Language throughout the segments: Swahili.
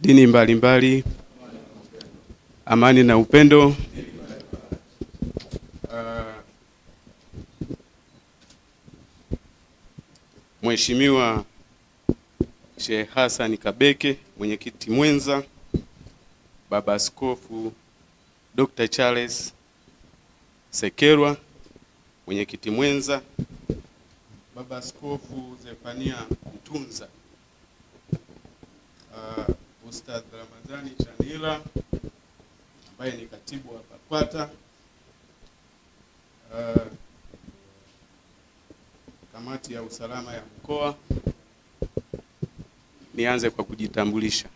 dini mbalimbali, amani na upendo. Mheshimiwa Sheikh Hassan Kabeke, mwenyekiti mwenza, Baba Askofu Dr. Charles Sekerwa, mwenyekiti mwenza, Baba Askofu Zefania Mtunza, Ustadh Ramadhani Chanila ambaye ni katibu wa BAKWATA, kamati ya usalama ya mkoa. Nianze kwa kujitambulisha.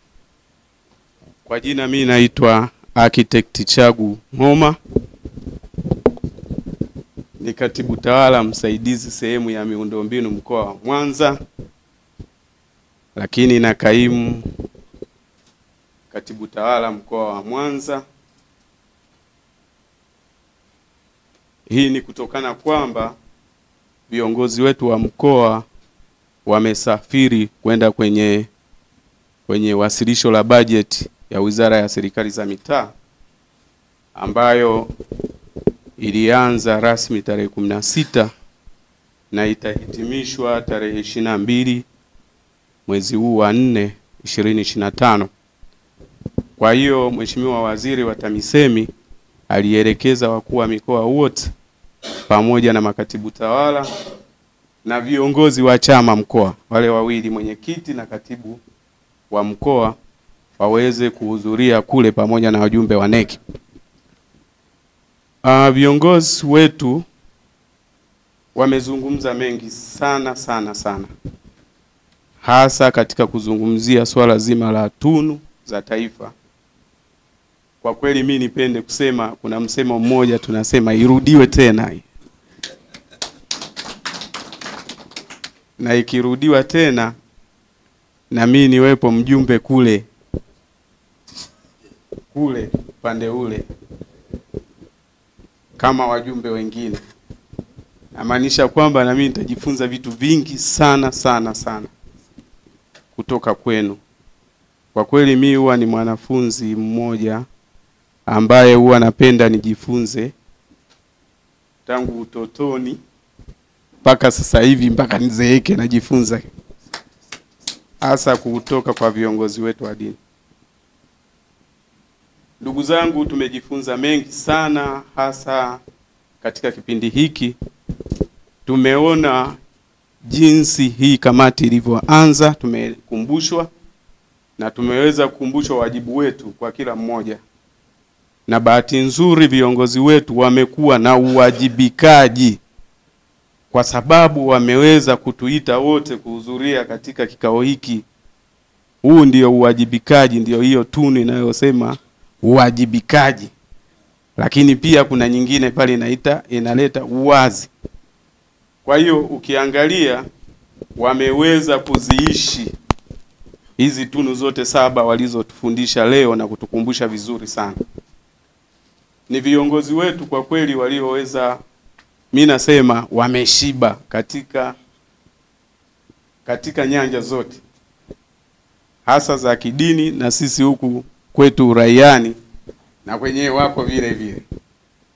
Kwa jina mimi naitwa Architect Chagu Ngoma, ni katibu tawala msaidizi sehemu ya miundombinu mkoa wa Mwanza, lakini na kaimu katibu tawala mkoa wa Mwanza. Hii ni kutokana kwamba viongozi wetu wa mkoa wamesafiri kwenda kwenye wasilisho la bajeti ya Wizara ya Serikali za Mitaa ambayo ilianza rasmi tarehe 16 na itahitimishwa tarehe 22 mwezi huu wa 4 2025. Kwa hiyo Mheshimiwa Waziri wa TAMISEMI alielekeza wakuu wa mikoa wote pamoja na makatibu tawala na viongozi wa chama mkoa, wale wawili, mwenyekiti na katibu wa mkoa, waweze kuhudhuria kule pamoja na wajumbe wa NEC. Viongozi wetu wamezungumza mengi sana, hasa katika kuzungumzia swala zima la tunu za taifa. Kwa kweli mimi nipende kusema, kuna msemo mmoja tunasema irudiwe tena, na ikirudiwa tena na mimi niwepo mjumbe kule pande ule kama wajumbe wengine, namaanisha kwamba na mimi nitajifunza vitu vingi sana kutoka kwenu. Kwa kweli mimi huwa ni mwanafunzi mmoja ambaye huwa napenda nijifunze tangu utotoni mpaka sasa hivi, mpaka nizeeke najifunza, hasa kutoka kwa viongozi wetu wa dini. Ndugu zangu, tumejifunza mengi sana, hasa katika kipindi hiki. Tumeona jinsi hii kamati ilivyoanza, tumekumbushwa na tumeweza kukumbushwa wajibu wetu kwa kila mmoja. Na bahati nzuri viongozi wetu wamekuwa na uwajibikaji, kwa sababu wameweza kutuita wote kuhudhuria katika kikao hiki. Huu ndio uwajibikaji, ndio hiyo tunu inayosema uwajibikaji. Lakini pia kuna nyingine pale inaleta uwazi. Kwa hiyo ukiangalia wameweza kuziishi hizi tunu zote 7 walizotufundisha leo na kutukumbusha vizuri sana. Ni viongozi wetu kwa kweli walioweza, mimi nasema wameshiba katika nyanja zote, hasa za kidini, na sisi huku kwetu uraiani na kwenyewe wako vile vile.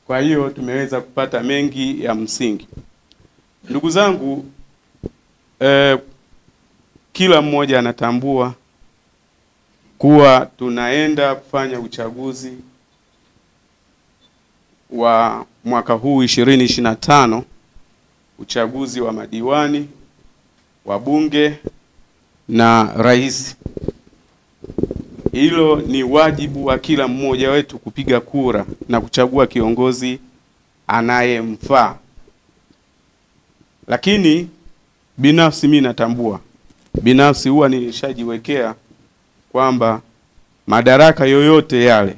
Kwa hiyo tumeweza kupata mengi ya msingi. Ndugu zangu, kila mmoja anatambua kuwa tunaenda kufanya uchaguzi wa mwaka huu 2025, uchaguzi wa madiwani, wa bunge na rais. Hilo ni wajibu wa kila mmoja wetu kupiga kura na kuchagua kiongozi anayemfaa. Lakini binafsi mimi natambua, binafsi huwa nilishajiwekea kwamba madaraka yoyote yale,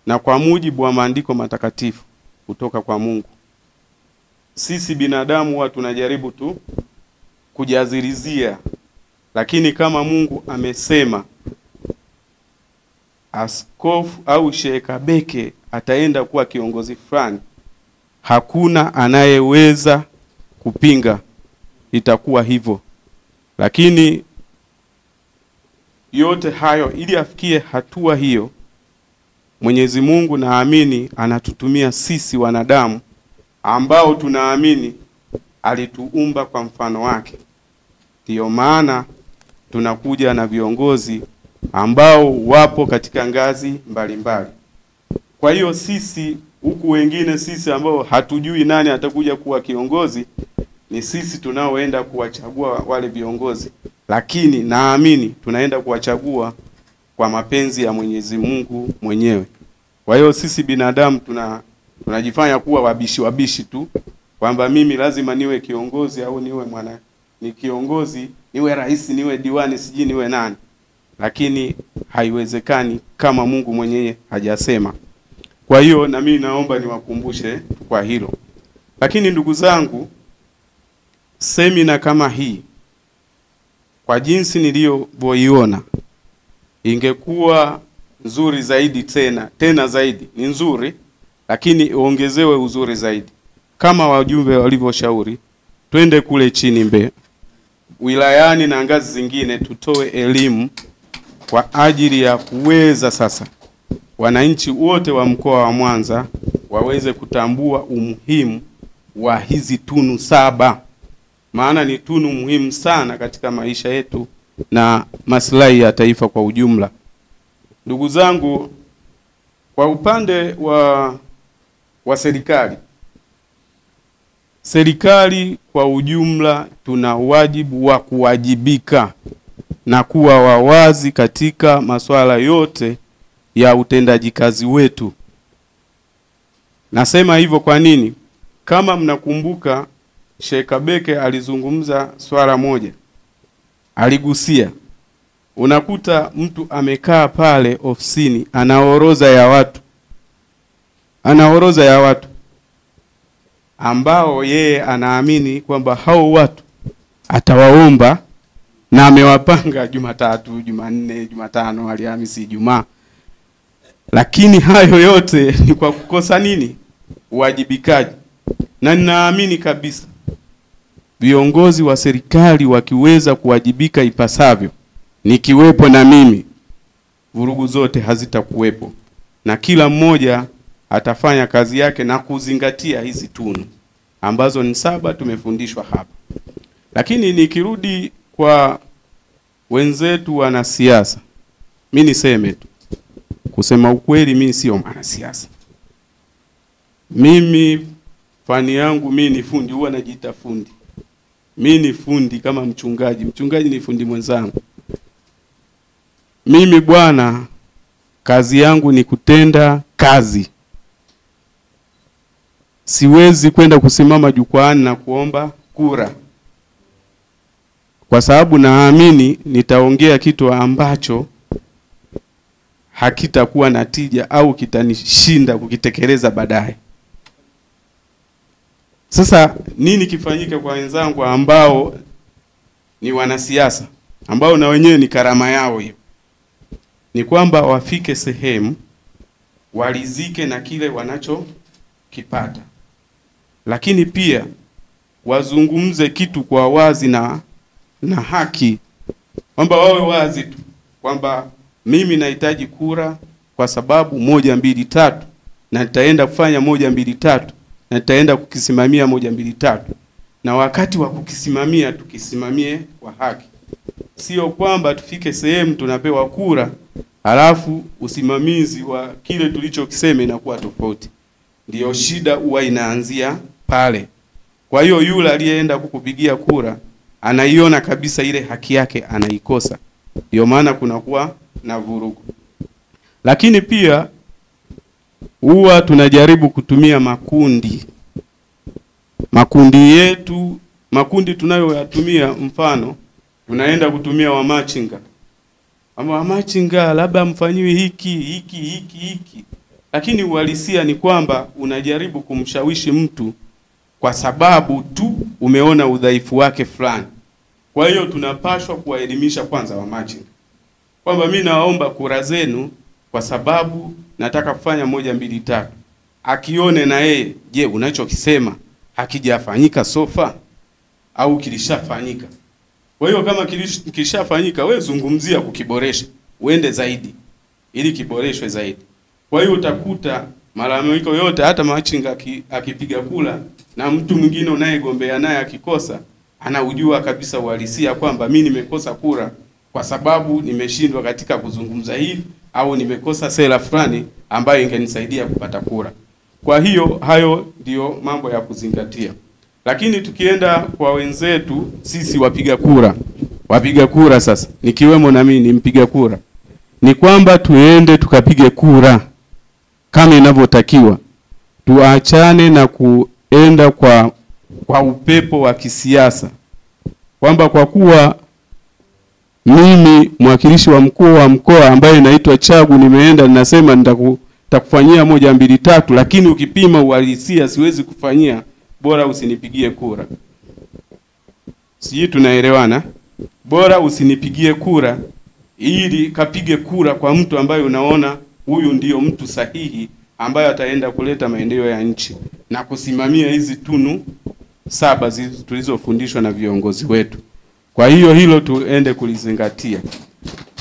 na kwa mujibu wa maandiko matakatifu kutoka kwa Mungu, sisi binadamu huwa tunajaribu tu kujazirizia, lakini kama Mungu amesema askofu au Sheikh Kabeke ataenda kuwa kiongozi fulani, hakuna anayeweza kupinga, itakuwa hivyo. Lakini yote hayo, ili afikie hatua hiyo, Mwenyezi Mungu naamini anatutumia sisi wanadamu ambao tunaamini alituumba kwa mfano wake. Ndiyo maana tunakuja na viongozi ambao wapo katika ngazi mbalimbali. Kwa hiyo sisi huku wengine, sisi ambao hatujui nani atakuja kuwa kiongozi, ni sisi tunaoenda kuwachagua wale viongozi, lakini naamini tunaenda kuwachagua kwa mapenzi ya Mwenyezi Mungu mwenyewe. Kwa hiyo sisi binadamu tunajifanya kuwa wabishi tu, kwamba mimi lazima niwe kiongozi au niwe ni kiongozi, niwe rais, niwe diwani, siji niwe nani. Lakini haiwezekani kama Mungu mwenyewe hajasema. Kwa hiyo na mimi naomba niwakumbushe kwa hilo. Lakini ndugu zangu, semina kama hii kwa jinsi nilivyoiona ingekuwa nzuri zaidi, tena zaidi. Ni nzuri, lakini ongezewe uzuri zaidi. Kama wajumbe walivyoshauri, twende kule chini Mbeya, wilayani na ngazi zingine, tutoe elimu kwa ajili ya kuweza sasa wananchi wote wa mkoa wa Mwanza waweze kutambua umuhimu wa hizi tunu 7. Maana ni tunu muhimu sana katika maisha yetu na maslahi ya taifa kwa ujumla. Ndugu zangu, kwa upande wa serikali kwa ujumla, tuna wajibu wa kuwajibika na kuwa wawazi katika masuala yote ya utendaji kazi wetu. Nasema hivyo kwa nini? Kama mnakumbuka, Sheikh Kabeke alizungumza swala moja, aligusia, unakuta mtu amekaa pale ofisini ana orodha ya watu ambao yeye anaamini kwamba hao watu atawaomba, na amewapanga Jumatatu, Jumanne, Jumatano, Alhamisi, Ijumaa. Lakini hayo yote ni kwa kukosa nini? Uwajibikaji. Na ninaamini kabisa viongozi wa serikali wakiweza kuwajibika ipasavyo, nikiwepo na mimi, vurugu zote hazitakuwepo na kila mmoja atafanya kazi yake na kuzingatia hizi tunu ambazo ni 7 tumefundishwa hapa. Lakini nikirudi kwa wenzetu wanasiasa, mimi niseme tu, kusema ukweli, mimi sio mwanasiasa. Mimi fani yangu mimi ni fundi, huwa najiita fundi. Mimi ni fundi kama mchungaji ni fundi mwenzangu. Mimi bwana, kazi yangu ni kutenda kazi. Siwezi kwenda kusimama jukwaani na kuomba kura, kwa sababu naamini nitaongea kitu ambacho hakitakuwa na tija au kitanishinda kukitekeleza baadaye. Sasa nini kifanyike kwa wenzangu ambao ni wanasiasa, ambao na wenyewe ni karama yao hiyo? Ni kwamba wafike sehemu walizike na kile wanachokipata, lakini pia wazungumze kitu kwa wazi na haki, kwamba wawe wazi tu kwamba mimi nahitaji kura kwa sababu 1, 2, 3, na nitaenda kufanya 1, 2, 3, na nitaenda kukisimamia 1, 2, 3, na wakati wa kukisimamia tukisimamie kwa haki. Sio kwamba tufike sehemu tunapewa kura halafu usimamizi wa kile tulichokisema inakuwa tofauti. Ndiyo shida huwa inaanzia pale. Kwa hiyo yule aliyeenda kukupigia kura anaiona kabisa ile haki yake anaikosa. Ndio maana kunakuwa na vurugu. Lakini pia huwa tunajaribu kutumia makundi tunayoyatumia. Mfano, tunaenda kutumia wamachinga. Ama wamachinga labda mfanyiwe hiki. Lakini uhalisia ni kwamba unajaribu kumshawishi mtu kwa sababu tu umeona udhaifu wake fulani. Kwa hiyo tunapaswa kuwaelimisha kwanza wamachinga kwamba mimi naomba kura zenu kwa sababu nataka kufanya 1, 2, 3. Akione na yeye, je, unachokisema hakijafanyika sofa au kilishafanyika? Kwa hiyo kama kishafanyika, wewe zungumzia kukiboresha, uende zaidi ili kiboreshwe zaidi. Kwa hiyo utakuta malalamiko yote, hata machinga akipiga kula na mtu mwingine unayegombea naye akikosa, anaujua kabisa uhalisia kwamba mimi nimekosa kura kwa sababu nimeshindwa katika kuzungumza hili, au nimekosa sera fulani ambayo ingenisaidia kupata kura. Kwa hiyo hayo ndio mambo ya kuzingatia. Lakini tukienda kwa wenzetu sisi wapiga kura sasa, nikiwemo na mimi ni mpiga kura, ni kwamba tuende tukapige kura kama inavyotakiwa. Tuachane na kuenda kwa upepo wa kisiasa, kwamba kwa kuwa mimi mwakilishi wa mkuu wa mkoa ambaye naitwa Chagu nimeenda ninasema nitakufanyia 1 2 3, lakini ukipima uhalisia siwezi kufanyia, bora usinipigie kura. Sisi tunaelewana? Bora usinipigie kura, ili kapige kura kwa mtu ambaye unaona huyu ndiyo mtu sahihi ambaye ataenda kuleta maendeleo ya nchi na kusimamia hizi tunu 7 tulizofundishwa na viongozi wetu. Kwa hiyo hilo tuende kulizingatia.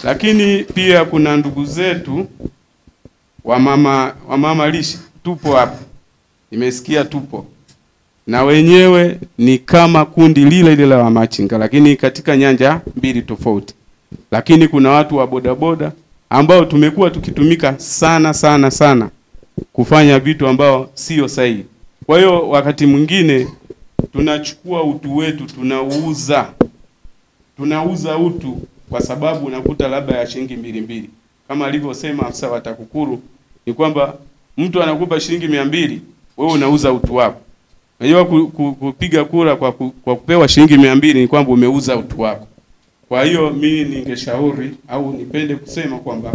Lakini pia kuna ndugu zetu wa mama lishe, tupo hapa. Nimesikia tupo. Na wenyewe ni kama kundi lile la wamachinga, lakini katika nyanja 2 tofauti. Lakini kuna watu wa bodaboda ambao tumekuwa tukitumika sana kufanya vitu ambao sio sahihi. Kwa hiyo wakati mwingine tunachukua utu wetu tunauza utu, kwa sababu unakuta labda ya shilingi 200. Kama alivyosema afisa wa TAKUKURU, ni kwamba mtu anakupa shilingi 200, wewe unauza utu wako. Unajua kupiga kura kwa kupewa shilingi 200 ni kwamba umeuza utu wako. Kwa hiyo mimi ningeshauri au nipende kusema kwamba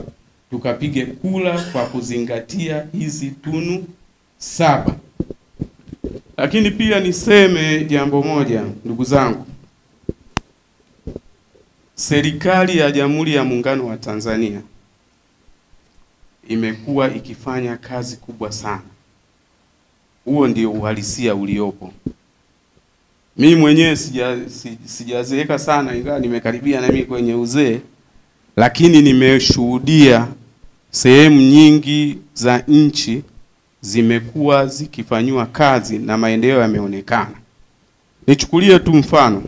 tukapige kura kwa kuzingatia hizi tunu 7. Lakini pia niseme jambo moja, ndugu zangu. Serikali ya Jamhuri ya Muungano wa Tanzania imekuwa ikifanya kazi kubwa sana. Huo ndio uhalisia uliopo. Mimi mwenyewe sijazeeka sana, ingawa nimekaribia na mimi kwenye uzee, lakini nimeshuhudia sehemu nyingi za nchi zimekuwa zikifanywa kazi na maendeleo yameonekana. Nichukulie tu mfano.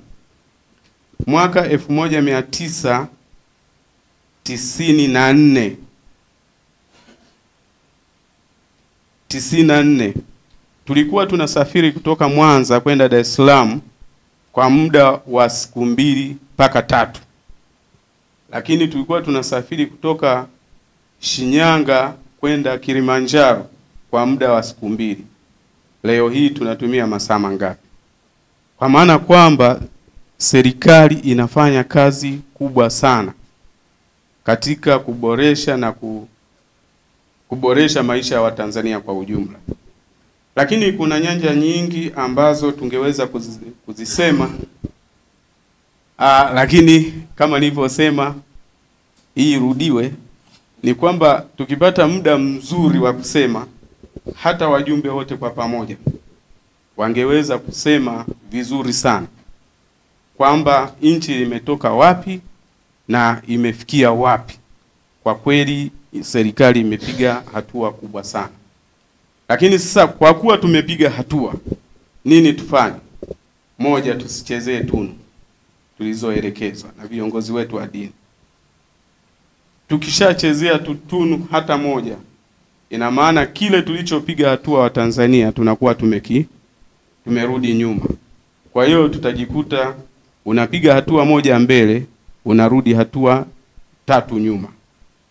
Mwaka 1994 tulikuwa tunasafiri kutoka Mwanza kwenda Dar es Salaam kwa muda wa siku 2 mpaka 3. Lakini tulikuwa tunasafiri kutoka Shinyanga kwenda Kilimanjaro kwa muda wa siku 2. Leo hii tunatumia masaa mangapi? Kwa maana kwamba serikali inafanya kazi kubwa sana katika kuboresha na kuboresha maisha ya Watanzania kwa ujumla. Lakini kuna nyanja nyingi ambazo tungeweza kuzisema. Lakini kama nilivyosema, hii irudiwe, ni kwamba tukipata muda mzuri wa kusema, hata wajumbe wote kwa pamoja wangeweza kusema vizuri sana kwamba nchi imetoka wapi na imefikia wapi. Kwa kweli serikali imepiga hatua kubwa sana. Lakini sasa kwa kuwa tumepiga hatua, nini tufanye? Moja, tusichezee tunu tulizoelekezwa na viongozi wetu wa dini. Tukishachezea tunu hata moja, ina maana kile tulichopiga hatua wa Tanzania tunakuwa tumerudi nyuma. Kwa hiyo tutajikuta unapiga hatua moja mbele, unarudi hatua 3 nyuma.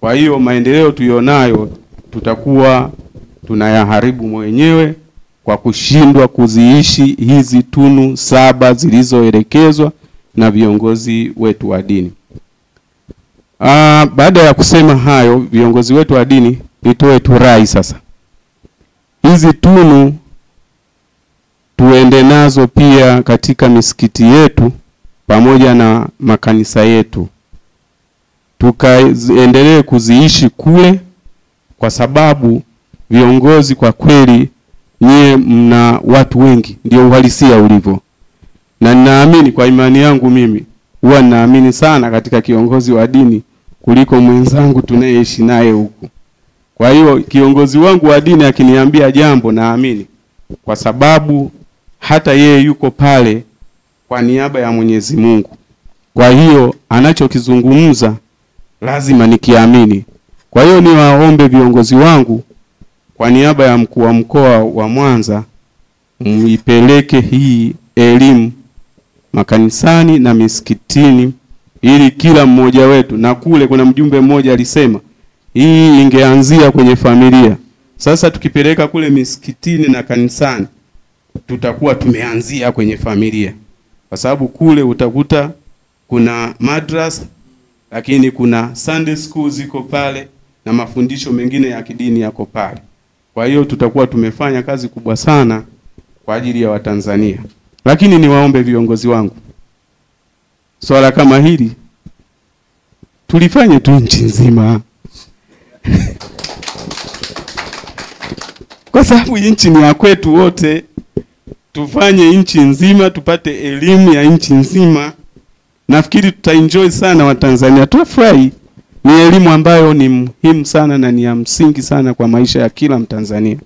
Kwa hiyo maendeleo tulionayo tutakuwa tunayaharibu mwenyewe kwa kushindwa kuziishi hizi tunu 7 zilizoelekezwa na viongozi wetu wa dini. Baada ya kusema hayo, viongozi wetu wa dini, nitoe tu rai sasa. Hizi tunu tuende nazo pia katika misikiti yetu pamoja na makanisa yetu. Tukaendelee kuziishi kule, kwa sababu viongozi kwa kweli nyie mna watu wengi, ndio uhalisia ulivyo. Na ninaamini kwa imani yangu mimi, huwa naamini sana katika kiongozi wa dini kuliko mwenzangu tunayeishi naye huku. Kwa hiyo kiongozi wangu wa dini akiniambia jambo naamini, kwa sababu hata yeye yuko pale kwa niaba ya Mwenyezi Mungu. Kwa hiyo anachokizungumza lazima nikiamini. Kwa hiyo niwaombe viongozi wangu kwa niaba ya mkuu wa mkoa wa Mwanza, muipeleke hii elimu makanisani na misikitini ili kila mmoja wetu, na kule kuna mjumbe mmoja alisema hii ingeanzia kwenye familia. Sasa tukipeleka kule misikitini na kanisani tutakuwa tumeanzia kwenye familia, kwa sababu kule utakuta kuna madrasa lakini kuna Sunday school ziko pale na mafundisho mengine ya kidini yako pale. Kwa hiyo tutakuwa tumefanya kazi kubwa sana kwa ajili ya Watanzania. Lakini niwaombe viongozi wangu, swala kama hili tulifanye tu nchi nzima. Kwa sababu nchi ni ya kwetu wote, tufanye nchi nzima, tupate elimu ya nchi nzima. Nafikiri tutaenjoy sana Watanzania, tutafurahi. Ni elimu ambayo ni muhimu sana na ni ya msingi sana kwa maisha ya kila Mtanzania.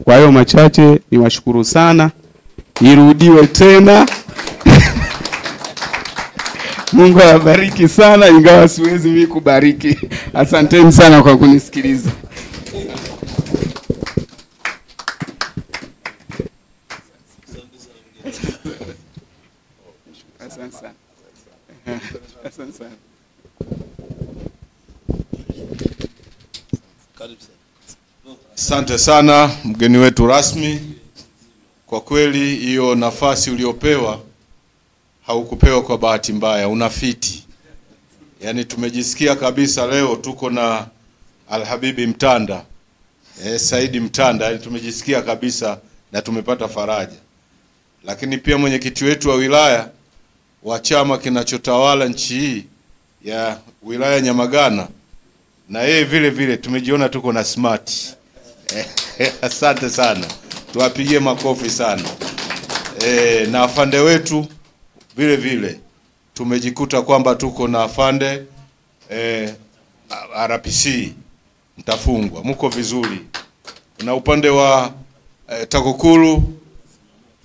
Kwa hiyo machache niwashukuru sana. Irudiwe tena. Mungu awabariki sana, ingawa siwezi mimi kubariki. Asanteni sana kwa kunisikiliza. Asante sana. Asante sana. Asante sana mgeni wetu rasmi. Kwa kweli hiyo nafasi uliopewa haukupewa kwa bahati mbaya, unafiti. Yaani tumejisikia kabisa leo tuko na Alhabibi Mtanda, Saidi Mtanda, yaani tumejisikia kabisa na tumepata faraja. Lakini pia mwenyekiti wetu wa wilaya wa chama kinachotawala nchi hii ya wilaya Nyamagana, na yeye vile vile tumejiona tuko na smart. Asante sana. Tuwapigie makofi sana. Na afande wetu vile vile tumejikuta kwamba tuko na afande RPC Mtafungwa, mko vizuri. Na upande wa TAKUKURU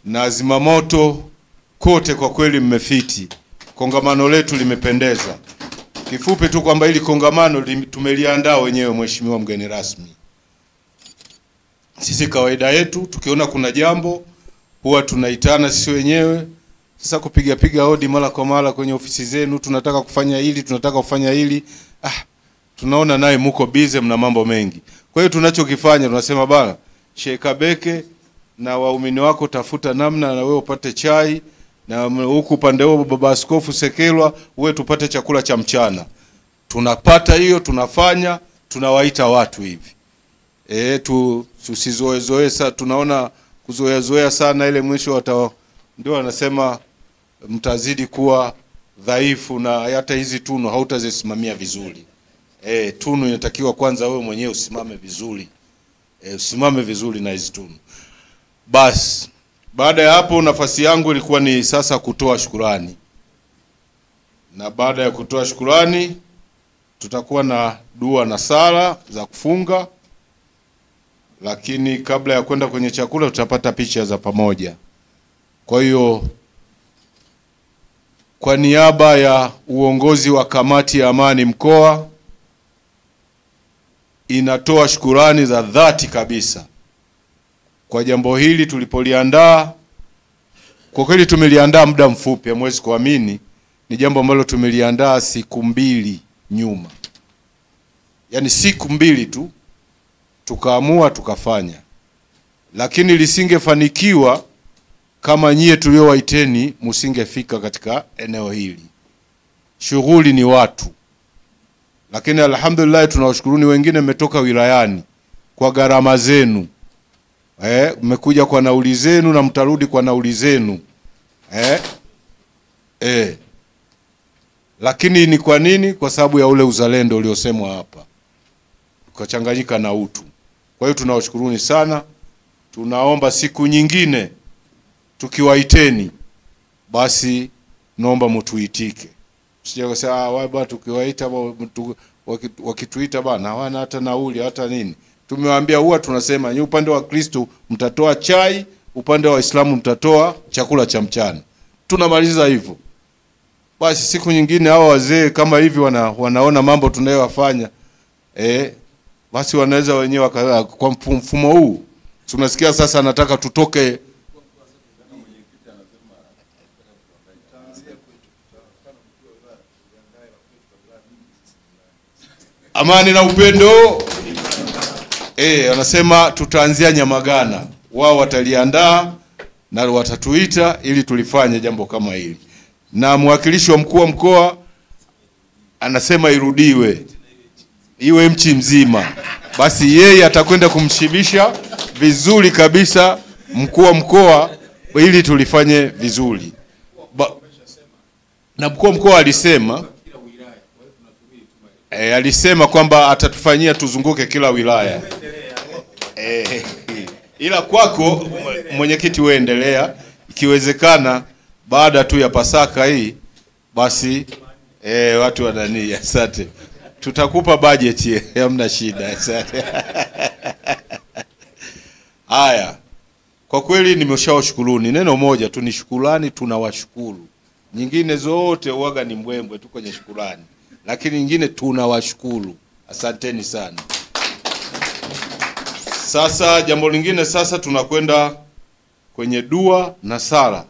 na zimamoto kote kwa kweli mmefiti. Kongamano letu limependeza. Kifupi tu kwamba hili kongamano tumeliandaa wenyewe, mheshimiwa mgeni rasmi. Sisi kawaida yetu tukiona kuna jambo huwa tunaitana sisi wenyewe. Sasa kupiga hodi mara kwa mara kwenye ofisi zenu, tunataka kufanya hili, tunataka kufanya hili. Tunaona naye mko busy, mna mambo mengi. Kwa hiyo tunachokifanya tunasema bana, Sheikh Kabeke na waumini wako tafuta namna na wewe upate chai, na huku upande huo baba askofu Sekelwa wewe tupate chakula cha mchana. Tunapata hiyo, tunafanya, tunawaita watu hivi. Tusizoezoe sana, tunaona kuzoea sana ile mwisho ndio wanasema mtazidi kuwa dhaifu, na hata hizi tunu hautazisimamia vizuri. Tunu inatakiwa kwanza wewe mwenyewe usimame vizuri. Usimame vizuri na hizi tunu. Bas, baada ya hapo nafasi yangu ilikuwa ni sasa kutoa shukrani. Na baada ya kutoa shukrani tutakuwa na dua na sala za kufunga. Lakini kabla ya kwenda kwenye chakula tutapata picha za pamoja. Kwa hiyo kwa niaba ya uongozi wa kamati ya amani mkoa inatoa shukrani za dhati kabisa kwa jambo hili tulipoliandaa. Kwa kweli tumeliandaa muda mfupi, hamwezi kuamini, ni jambo ambalo tumeliandaa siku 2 nyuma. Yaani siku 2 tu tukaamua tukafanya. Lakini lisingefanikiwa kama nyie tuliowaiteni msingefika katika eneo hili. Shughuli ni watu. Lakini alhamdulillah tunawashukuruni wengine mmetoka wilayani kwa gharama zenu. Mmekuja kwa nauli zenu na mtarudi kwa nauli zenu. Lakini ni kwa nini? Kwa sababu ya ule uzalendo uliosemwa hapa. Ukachanganyika na utu. Kwa hiyo tunawashukuruni sana. Tunaomba siku nyingine tukiwaiteni basi naomba mtuitike. Sije kusema wao bwana tukiwaita wakituita bwana hawana hata nauli hata nini. Tumewaambia huwa tunasema ni upande wa Kristo mtatoa chai, upande wa Waislamu mtatoa chakula cha mchana. Tunamaliza hivyo. Basi siku nyingine hao wazee kama hivi wanaona mambo tunayowafanya basi wanaweza wenyewe kwa mfumo huu. Tunasikia sasa nataka tutoke amani na upendo. Wanasema tutaanzia Nyamagana. Wao wataliandaa na watatuita ili tulifanye jambo kama hili. Na mwakilishi wa mkuu wa mkoa anasema irudiwe. Iwe mchi mzima. Basi yeye atakwenda kumshibisha vizuri kabisa mkuu wa mkoa ili tulifanye vizuri. Na mkuu wa mkoa alisema kwamba atatufanyia tuzunguke kila wilaya. Ila kwako mwenyekiti uendelea, ikiwezekana baada tu ya Pasaka hii basi watu wanania. Asante. Tutakupa budget hamna shida. Asante. Haya. Kwa kweli nimeshawashukuruni. Neno moja tu ni shukrani, tunawashukuru. Nyingine zote uwaga ni mbwembwe tu kwenye shukrani. Lakini nyingine tunawashukuru. Asanteni sana. Sasa jambo lingine sasa tunakwenda kwenye dua na sala.